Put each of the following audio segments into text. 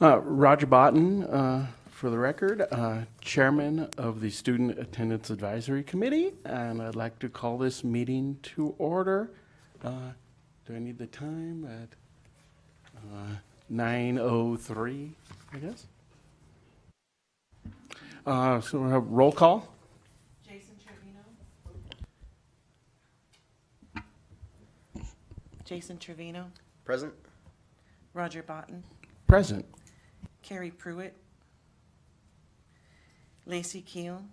Roger Botten, for the record, Chairman of the Student Attendance Advisory Committee, and I'd like to call this meeting to order. Do I need the time? At 9:03, I guess. So we'll have roll call. Jason Trevino. Present. Roger Botten. Present. Carrie Pruitt. Lacey Keel.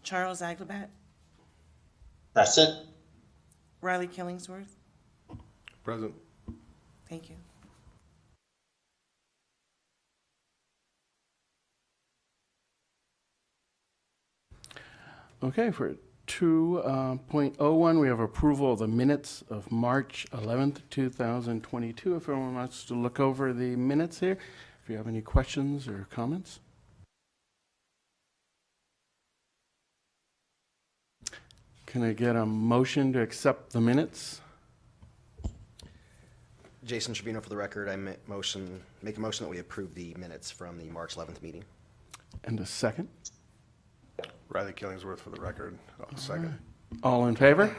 Charles Aglabat. Present. Riley Killingsworth. Present. Thank you. Okay, for 2.01, we have approval of the minutes of March 11th, 2022. If everyone wants to look over the minutes here, if you have any questions or comments. Can I get a motion to accept the minutes? Jason Trevino for the record. I make a motion that we approve the minutes from the March 11th meeting. And a second? Riley Killingsworth for the record. Second. All in favor?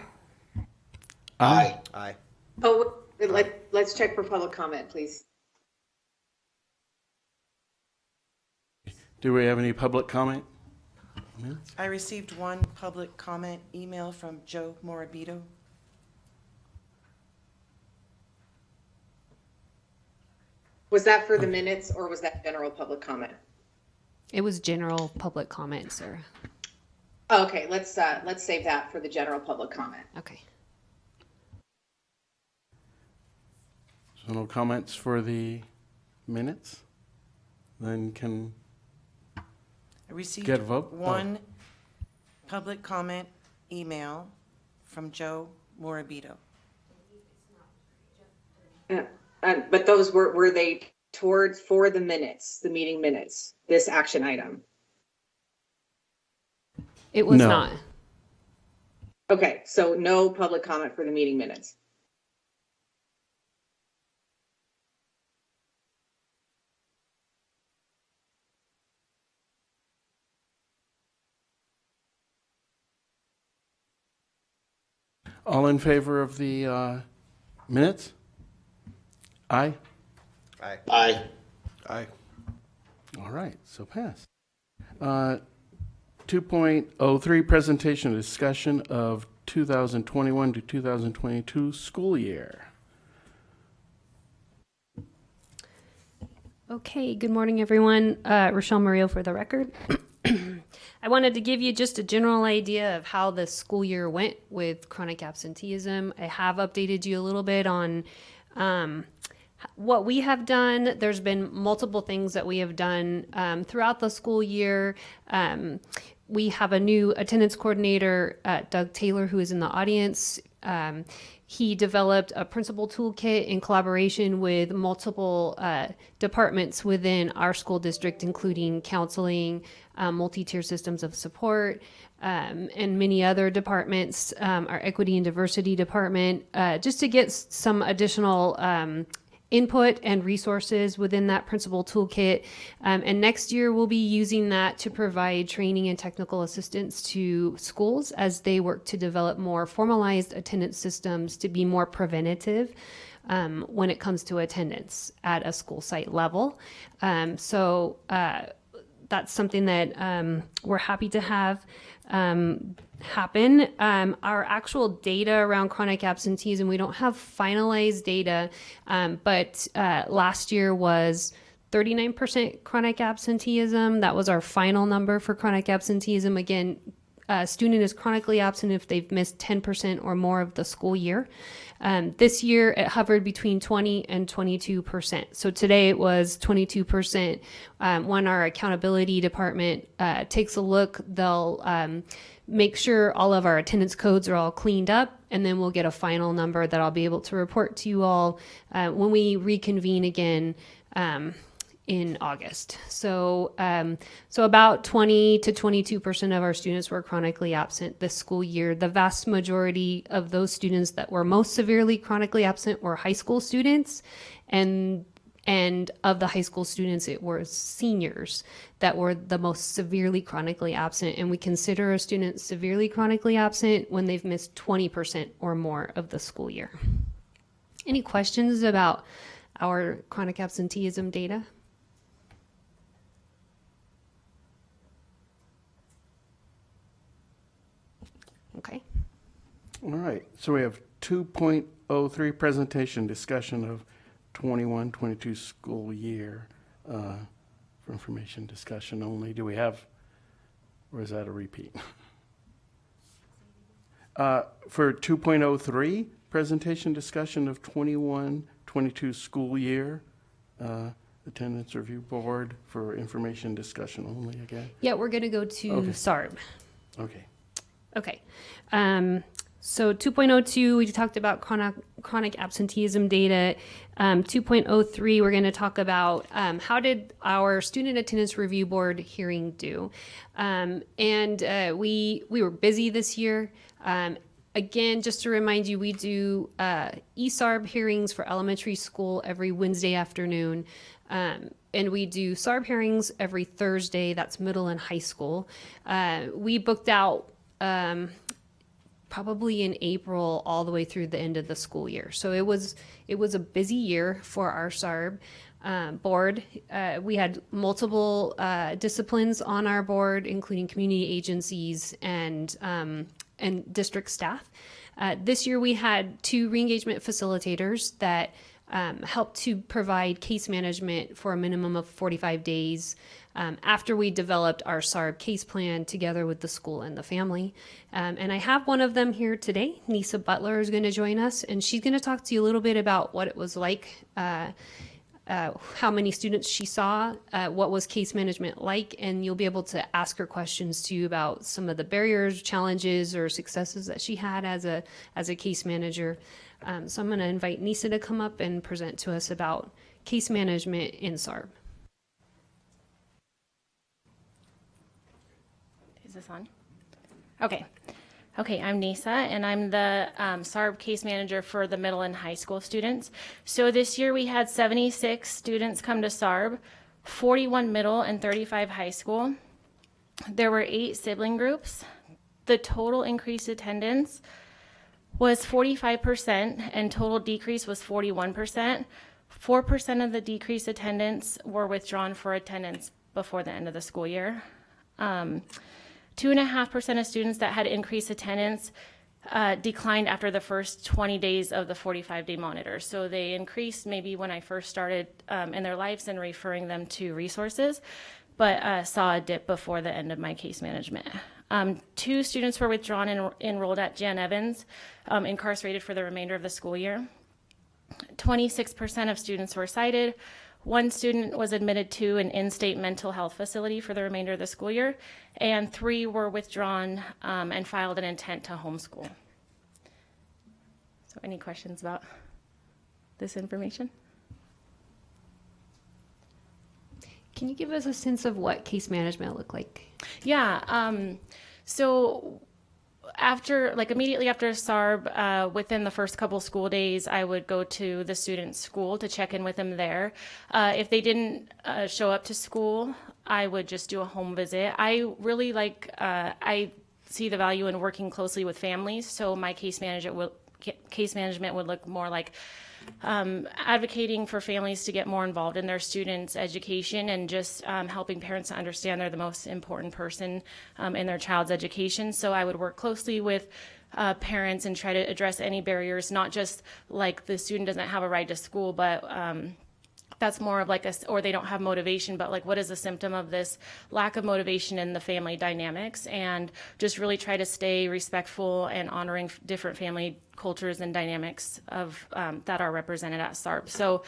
Aye. Aye. Oh, let's check for public comment, please. Do we have any public comment? I received one public comment email from Joe Morabito. Was that for the minutes or was that general public comment? It was general public comment, sir. Okay, let's save that for the general public comment. Okay. So no comments for the minutes? Then can I received get a vote? one public comment email from Joe Morabito. But those were they towards for the minutes, the meeting minutes, this action item? It was No. not. Okay, so no public comment for the meeting minutes. All in favor of the minutes? Aye? Aye. Aye. Aye. All right, so pass. 2.03, presentation and discussion of 2021 to 2022 school year. Okay, good morning, everyone. Rochelle Murillo for the record. I wanted to give you just a general idea of how the school year went with chronic absenteeism. I have updated you a little bit on what we have done. There's been multiple things that we have done throughout the school year. We have a new attendance coordinator, Doug Taylor, who is in the audience. He developed a principal toolkit in collaboration with multiple departments within our school district, including counseling, multi-tier systems of support, and many other departments, our equity and diversity department, just to get some additional input and resources within that principal toolkit. And next year we'll be using that to provide training and technical assistance to schools as they work to develop more formalized attendance systems to be more preventative when it comes to attendance at a school site level. So that's something that we're happy to have happen. Our actual data around chronic absenteeism, we don't have finalized data, but last year was 39% chronic absenteeism. That was our final number for chronic absenteeism. Again, a student is chronically absent if they've missed 10% or more of the school year. This year, it hovered between 20 and 22%. So today it was 22%. When our accountability department takes a look, they'll make sure all of our attendance codes are all cleaned up, and then we'll get a final number that I'll be able to report to you all when we reconvene again in August. So about 20 to 22% of our students were chronically absent this school year. The vast majority of those students that were most severely chronically absent were high school students, and and of the high school students, it was seniors that were the most severely chronically absent. And we consider a student severely chronically absent when they've missed 20% or more of the school year. Any questions about our chronic absenteeism data? Okay. All right, so we have 2.03 presentation discussion of 21-22 school year for information discussion only. Do we have, or is that a repeat? For 2.03 presentation discussion of 21-22 school year attendance review board for information discussion only again. Yeah, we're going to go to Okay. SARB. Okay. Okay. So 2.02, we talked about chronic absenteeism data. 2.03, we're going to talk about how did our student attendance review board hearing do. We were busy this year. Again, just to remind you, we do eSARB hearings for elementary school every Wednesday afternoon. And we do SARB hearings every Thursday. That's middle and high school. We booked out probably in April all the way through the end of the school year. So it was a busy year for our SARB board. We had multiple disciplines on our board, including community agencies and district staff. This year we had 2 re-engagement facilitators that helped to provide case management for a minimum of 45 days after we developed our SARB case plan together with the school and the family. And I have one of them here today. Nisa Butler is going to join us, and she's going to talk to you a little bit about what it was like, how many students she saw, what was case management like, and you'll be able to ask her questions too about some of the barriers, challenges, or successes that she had as a case manager. So I'm going to invite Nisa to come up and present to us about case management in SARB. Is this on? Okay. Okay, I'm Nisa, and I'm the SARB case manager for the middle and high school students. So this year we had 76 students come to SARB, 41 middle and 35 high school. There were 8 sibling groups. The total increased attendance was 45%, and total decrease was 41%. 4% of the decreased attendance were withdrawn for attendance before the end of the school year. 2.5% of students that had increased attendance declined after the first 20 days of the 45-day monitor. So they increased maybe when I first started in their lives and referring them to resources, but saw a dip before the end of my case management. 2 students were withdrawn and enrolled at Jan Evans, incarcerated for the remainder of the school year. 26% of students were cited. 1 student was admitted to an in-state mental health facility for the remainder of the school year, and 3 were withdrawn and filed an intent to homeschool. So any questions about this information? Can you give us a sense of what case management looked like? Yeah, so immediately after SARB, within the first couple school days, I would go to the student's school to check in with them there. If they didn't show up to school, I would just do a home visit. I really I see the value in working closely with families, so my case management would look more like advocating for families to get more involved in their students' education and just helping parents to understand they're the most important person in their child's education. So I would work closely with parents and try to address any barriers, not just like the student doesn't have a ride to school, but that's more of or they don't have motivation, but what is the symptom of this lack of motivation in the family dynamics, and just really try to stay respectful and honoring different family cultures and dynamics of that are represented at SARB. So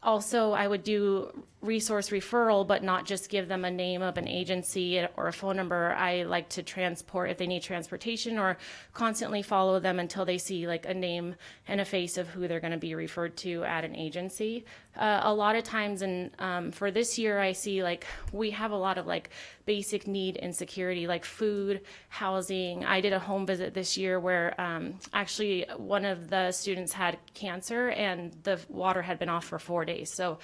also I would do resource referral, but not just give them a name of an agency or a phone number. I like to transport if they need transportation, or constantly follow them until they see like a name and a face of who they're going to be referred to at an agency. A lot of times, and for this year, I see like we have a lot of like basic need insecurity, like food, housing. I did a home visit this year where actually one of the students had cancer and the water had been off for 4 days. So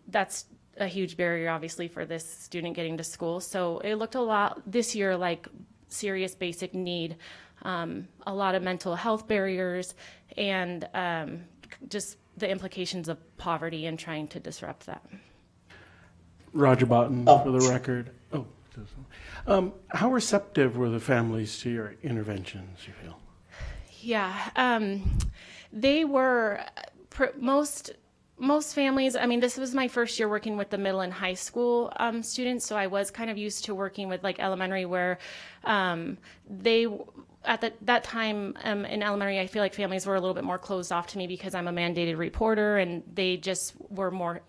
that's a huge barrier, obviously, for this student getting to school. So it looked a lot this year like serious basic need, a lot of mental health barriers, and just the implications of poverty and trying to disrupt that. Roger Botton, for the record. How receptive were the families to your interventions, you feel? Yeah, they were most families. I mean, this was my first year working with the middle and high school students, so I was kind of used to working with like elementary, where they at that time in elementary, I feel like families were a little bit more closed off to me because I'm a mandated reporter, and they just were more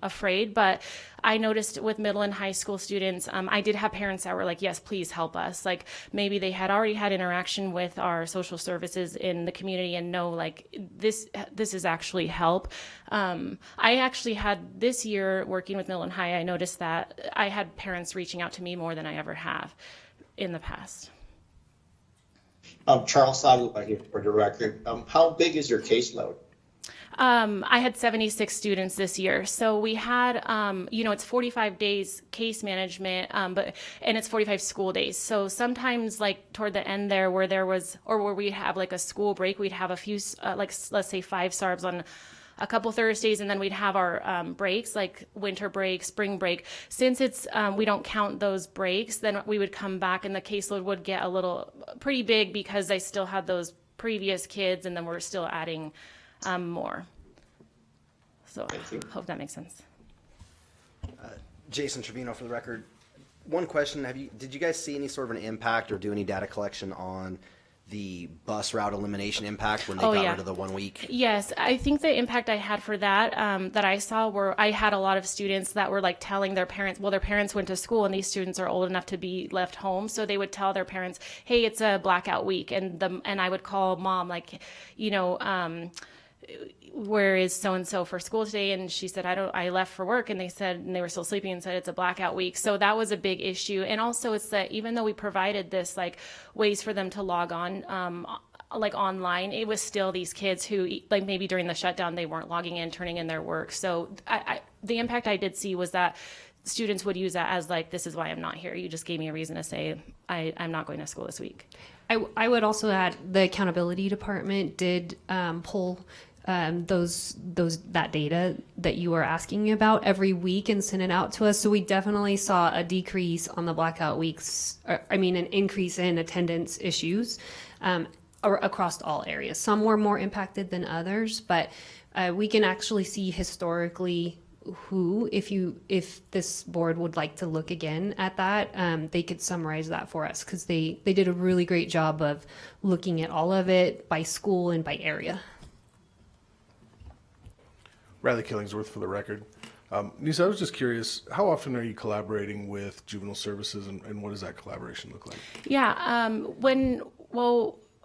afraid. But I noticed with middle and high school students, I did have parents that were like, yes, please help us. Like maybe they had already had interaction with our social services in the community and know like this is actually help. I actually had this year working with middle and high, I noticed that I had parents reaching out to me more than I ever have in the past. Charles Sagu here for the record. How big is your caseload? I had 76 students this year. So we had, it's 45 days case management, and it's 45 school days. So sometimes like toward the end there where we'd have like a school break, we'd have a few, let's say 5 SARBs on a couple Thursdays, and then we'd have our breaks, like winter break, spring break. Since it's we don't count those breaks, then we would come back and the caseload would get pretty big because I still had those previous kids, and then we're still adding more. So hope that makes sense. Jason Trevino for the record. One question, did you guys see any sort of an impact or do any data collection on the bus route elimination impact when they got rid of the 1 week? Yes, I think the impact I had for that, that I saw were I had a lot of students that were like telling their parents, well, their parents went to school and these students are old enough to be left home. So they would tell their parents, hey, it's a blackout week. And I would call mom, like, where is so-and-so for school today? And she said, I left for work. And they were still sleeping and said, it's a blackout week. So that was a big issue. And also it's that even though we provided this like ways for them to log on, like online, it was still these kids who like maybe during the shutdown, they weren't logging in, turning in their work. So the impact I did see was that students would use that as like, this is why I'm not here. You just gave me a reason to say I'm not going to school this week. I would also add the accountability department did pull that data that you were asking about every week and send it out to us. So we definitely saw a decrease on the blackout weeks, an increase in attendance issues across all areas. Some were more impacted than others, but we can actually see historically if this board would like to look again at that, they could summarize that for us because they did a really great job of looking at all of it by school and by area. Riley Killingsworth for the record. Nisa, I was just curious, how often are you collaborating with juvenile services and what does that collaboration look like? Yeah,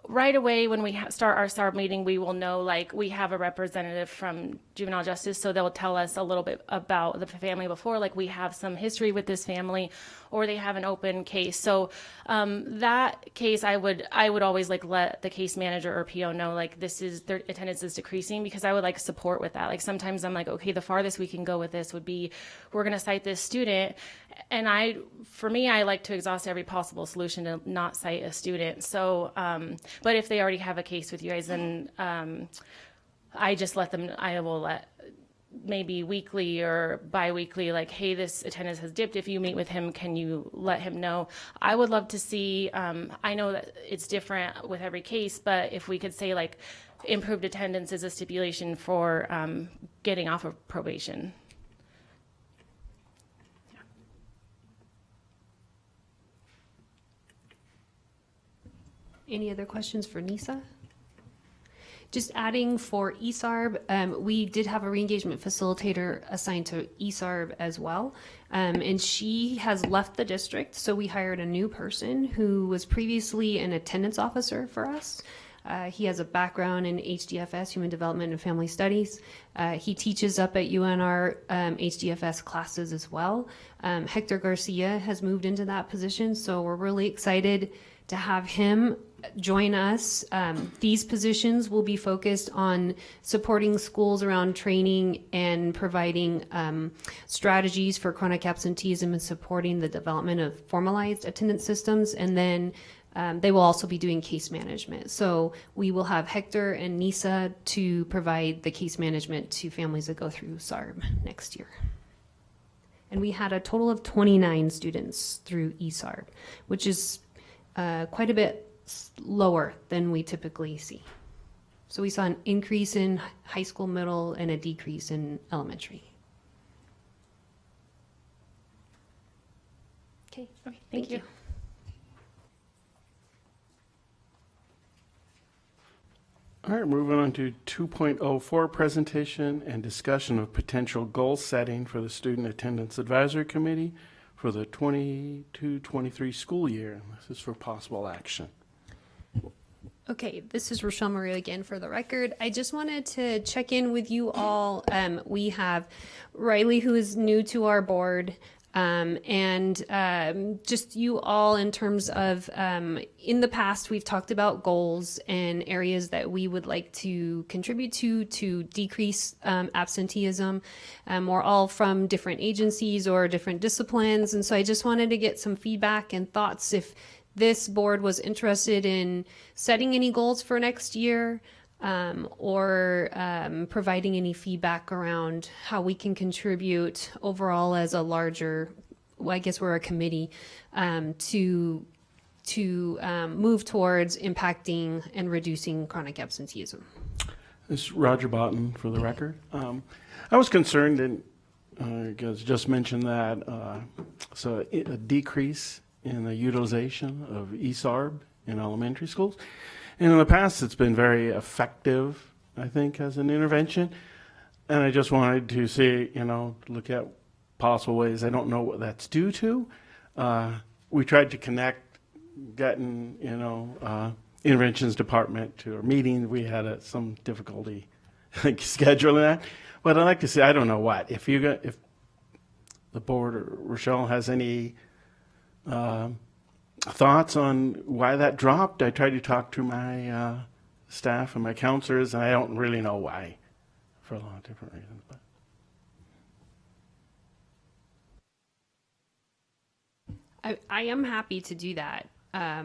right away when we start our SARB meeting, we will know like we have a representative from juvenile justice, so they'll tell us a little bit about the family before, like we have some history with this family or they have an open case. So that case I would always like let the case manager or PO know like their attendance is decreasing, because I would like support with that. Like sometimes I'm like, okay, the farthest we can go with this would be we're going to cite this student, and I like to exhaust every possible solution to not cite a student. So but if they already have a case with you guys, then I will let maybe weekly or bi-weekly, like, hey, this attendance has dipped. If you meet with him, can you let him know? I would love to see, I know that it's different with every case, but if we could say like improved attendance is a stipulation for getting off of probation. Any other questions for Nisa? Just adding for ESARB, we did have a re-engagement facilitator assigned to ESARB as well. And she has left the district, so we hired a new person who was previously an attendance officer for us. He has a background in HDFS, Human Development and Family Studies. He teaches up at UNR HDFS classes as well. Hector Garcia has moved into that position, so we're really excited to have him join us. These positions will be focused on supporting schools around training and providing strategies for chronic absenteeism and supporting the development of formalized attendance systems. And then they will also be doing case management. So we will have Hector and Nisa to provide the case management to families that go through SARB next year. And we had a total of 29 students through ESARB, which is quite a bit lower than we typically see. So we saw an increase in high school, middle, and a decrease in elementary. Okay, Thank you. All right, moving on to 2.04, presentation and discussion of potential goal setting for the Student Attendance Advisory Committee for the 22-23 school year. This is for possible action. Okay, this is Rochelle Marie again for the record. I just wanted to check in with you all. We have Riley, who is new to our board, and just you all in terms of, in the past, we've talked about goals and areas that we would like to contribute to decrease absenteeism. We're all from different agencies or different disciplines, and so I just wanted to get some feedback and thoughts if this board was interested in setting any goals for next year, or providing any feedback around how we can contribute overall as a larger, well, I guess we're a committee, to move towards impacting and reducing chronic absenteeism. This is Roger Botten for the record. I was concerned, and you guys just mentioned that, so a decrease in the utilization of ESARB in elementary schools. And in the past, it's been very effective, I think, as an intervention. And I just wanted to see, look at possible ways. I don't know what that's due to. We tried to connect, getting, interventions department to a meeting. We had some difficulty scheduling that. But I'd like to see, I don't know what. If the board or Rochelle has any thoughts on why that dropped. I tried to talk to my staff and my counselors, and I don't really know why, for a lot of different reasons. But I am happy to do that. I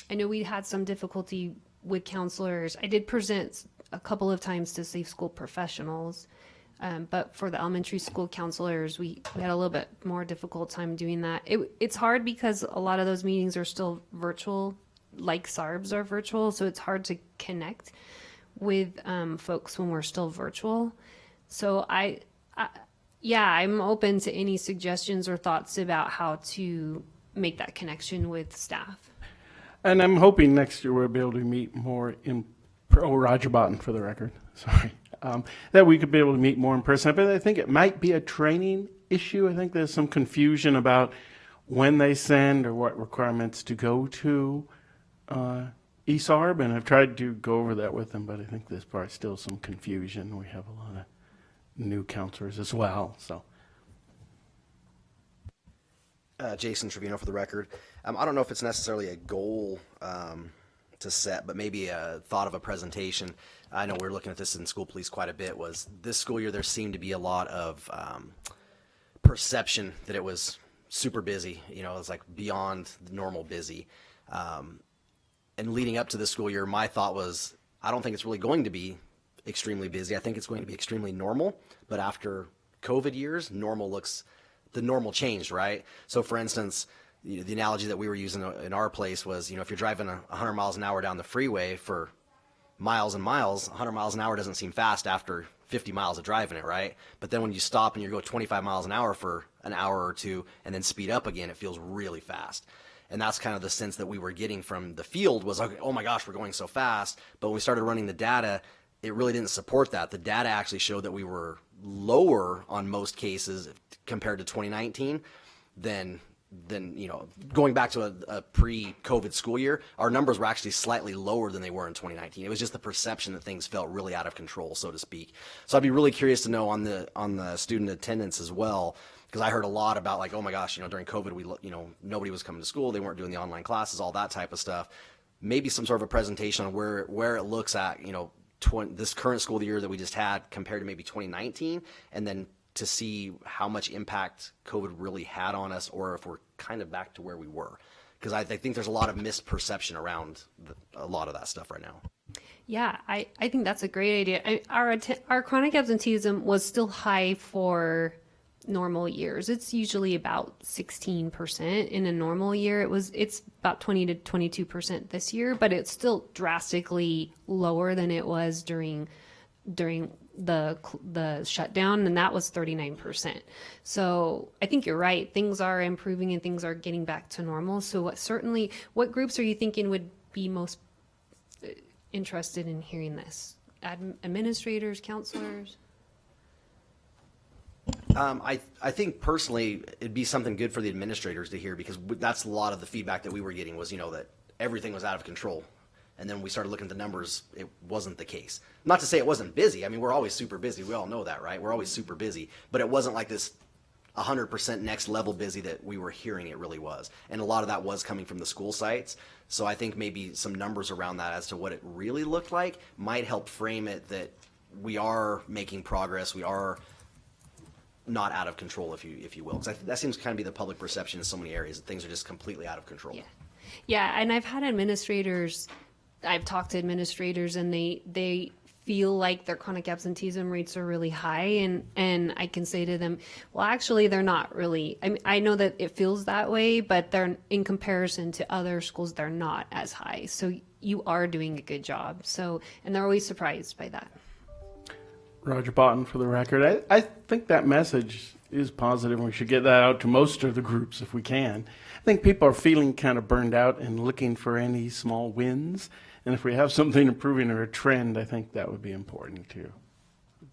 know we had some difficulty with counselors. I did present a couple of times to Safe School Professionals, but for the elementary school counselors, we had a little bit more difficult time doing that. It's hard because a lot of those meetings are still virtual, like SARBs are virtual, so it's hard to connect with folks when we're still virtual. So I'm open to any suggestions or thoughts about how to make that connection with staff. And I'm hoping next year we'll be able to meet more Roger Botten for the record, sorry. That we could be able to meet more in person. But I think it might be a training issue. I think there's some confusion about when they send or what requirements to go to ESARB, and I've tried to go over that with them, but I think there's probably still some confusion. We have a lot of new counselors as well. So, Jason Trevino for the record. I don't know if it's necessarily a goal to set, but maybe a thought of a presentation. I know we're looking at this in school police quite a bit. Was this school year there seemed to be a lot of perception that it was super busy. It was like beyond normal busy. And leading up to this school year, my thought was, I don't think it's really going to be extremely busy. I think it's going to be extremely normal. But after COVID years, the normal changed, right? So for instance, the analogy that we were using in our place was, if you're driving 100 miles an hour down the freeway for miles and miles, 100 miles an hour doesn't seem fast after 50 miles of driving it, right? But then when you stop and you go 25 miles an hour for an hour or two and then speed up again, it feels really fast. And that's kind of the sense that we were getting from the field was, okay, oh my gosh, we're going so fast. But when we started running the data, it really didn't support that. The data actually showed that we were lower on most cases compared to 2019 than going back to a pre-COVID school year. Our numbers were actually slightly lower than they were in 2019. It was just the perception that things felt really out of control, so to speak. So I'd be really curious to know on the student attendance as well, because I heard a lot about like, oh my gosh, during COVID, nobody was coming to school, they weren't doing the online classes, all that type of stuff. Maybe some sort of a presentation on where it looks at, this current school year that we just had compared to maybe 2019, and then to see how much impact COVID really had on us, or if we're kind of back to where we were. Because I think there's a lot of misperception around a lot of that stuff right now. Yeah, I think that's a great idea. Our chronic absenteeism was still high for normal years. It's usually about 16% in a normal year. It's about 20 to 22% this year, but it's still drastically lower than it was during the shutdown, and that was 39%. So I think you're right. Things are improving and things are getting back to normal. So what groups are you thinking would be most interested in hearing this? Administrators, counselors? I think personally it'd be something good for the administrators to hear, because that's a lot of the feedback that we were getting was, that everything was out of control. And then we started looking at the numbers, it wasn't the case. Not to say it wasn't busy. I mean, we're always super busy. We all know that, right? We're always super busy. But it wasn't like this 100% next level busy that we were hearing it really was. And a lot of that was coming from the school sites. So I think maybe some numbers around that as to what it really looked like might help frame it that we are making progress. We are not out of control, if you will. Because that seems to kind of be the public perception in so many areas, that things are just completely out of control. Yeah, and I've talked to administrators, and they feel like their chronic absenteeism rates are really high, and I can say to them, well, actually, they're not really. I mean, I know that it feels that way, but they're, in comparison to other schools, they're not as high. So you are doing a good job. So, and they're always surprised by that. Roger Botton for the record. I think that message is positive, and we should get that out to most of the groups if we can. I think people are feeling kind of burned out and looking for any small wins. And if we have something improving or a trend, I think that would be important to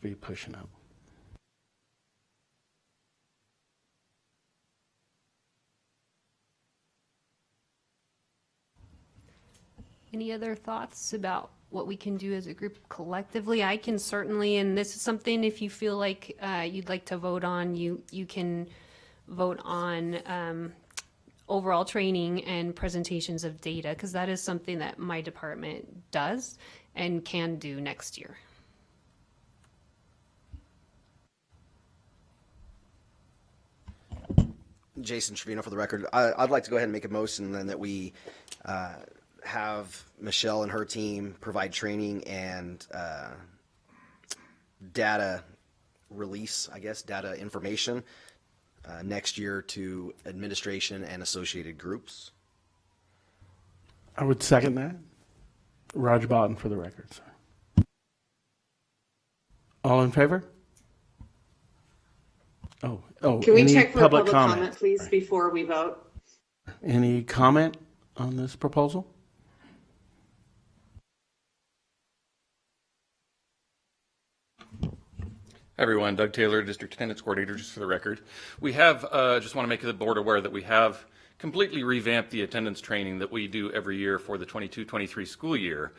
be pushing up. Any other thoughts about what we can do as a group collectively? I can certainly, and this is something, if you feel like you'd like to vote on, you can vote on overall training and presentations of data, because that is something that my department does and can do next year. Jason Trevino for the record. I'd like to go ahead and make a motion then that we have Michelle and her team provide training and data release, data information next year to administration and associated groups. I would second that. Roger Botton for the record, sir. All in favor? Oh, Can we any check for public comment, please, Right. before we vote? Any comment on this proposal? Hi everyone, Doug Taylor, District Attendance Coordinator, just for the record. We have, just want to make the board aware that we have completely revamped the attendance training that we do every year for the 22-23 school year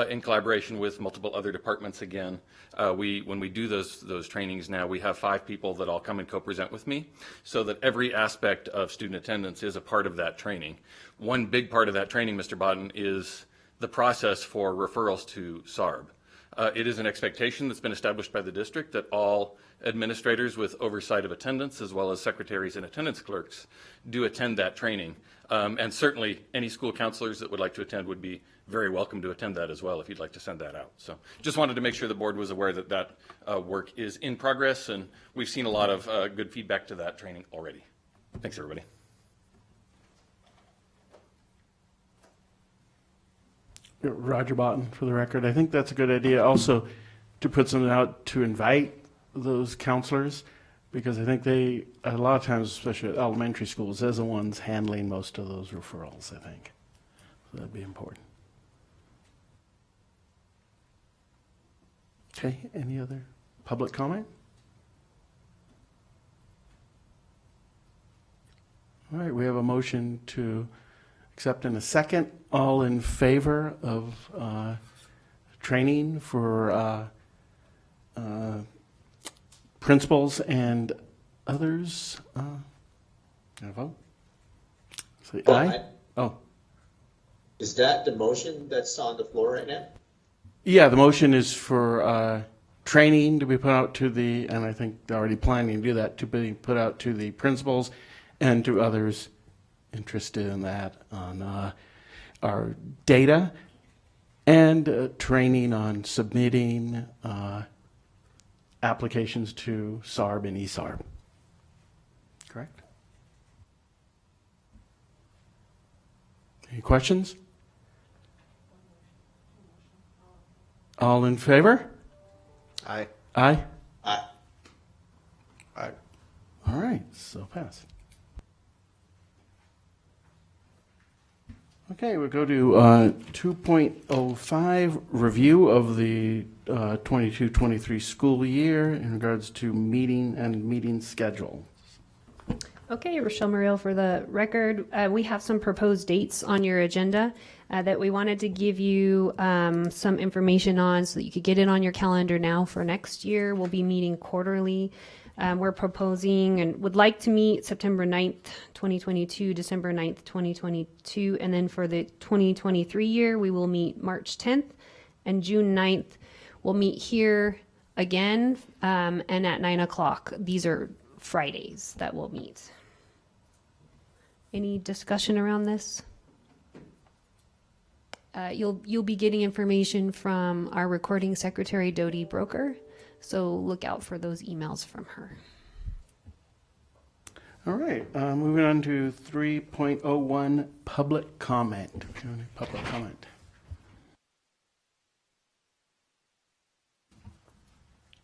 in collaboration with multiple other departments again. When we do those trainings now, we have 5 people that all come and co-present with me, so that every aspect of student attendance is a part of that training. One big part of that training, Mr. Bodden, is the process for referrals to SARB. It is an expectation that's been established by the district that all administrators with oversight of attendance, as well as secretaries and attendance clerks, do attend that training. And certainly any school counselors that would like to attend would be very welcome to attend that as well if you'd like to send that out. So just wanted to make sure the board was aware that that work is in progress, and we've seen a lot of good feedback to that training already. Thanks, everybody. Roger Botton for the record. I think that's a good idea also to put something out to invite those counselors Because I think they, a lot of times, especially at elementary schools, they're the ones handling most of those referrals, I think. So that'd be important. Okay, any other public comment? All right, we have a motion to accept in a second. All in favor of training for principals and others? Gonna vote? Say Well, aye? Oh, Is that the motion that's on the floor right now? yeah, the motion is for training to be put out to the, and I think they're already planning to do that, to be put out to the principals and to others interested in that on our data, and training on submitting applications to SARB and ESARB. Correct? Any questions? All in favor? Aye. Aye? Aye. Aye. All right, so pass. Okay, we'll go to 2.05, review of the 22-23 school year in regards to meeting and meeting schedule. Okay, Rochelle Muriel for the record. We have some proposed dates on your agenda that we wanted to give you some information on so that you could get it on your calendar now for next year. We'll be meeting quarterly. We're proposing and would like to meet September 9th, 2022, December 9th, 2022. And then for the 2023 year, we will meet March 10th and June 9th. We'll meet here again and at 9 o'clock. These are Fridays that we'll meet. Any discussion around this? You'll be getting information from our recording secretary, Dodie Broker. So look out for those emails from her. All right, moving on to 3.01, public comment. Do you have any public comment?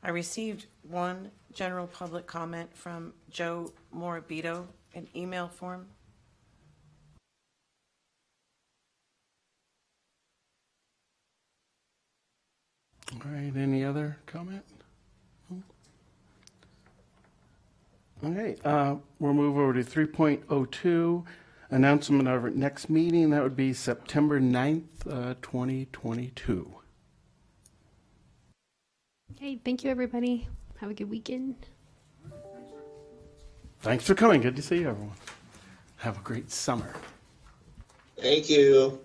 I received one general public comment from Joe Morabito in email form. All right, any other comment? Okay, we'll move over to 3.02, announcement of our next meeting. That would be September 9th, 2022. Okay, thank you, everybody. Have a good weekend. Thanks for coming. Good to see you, everyone. Have a great summer. Thank you.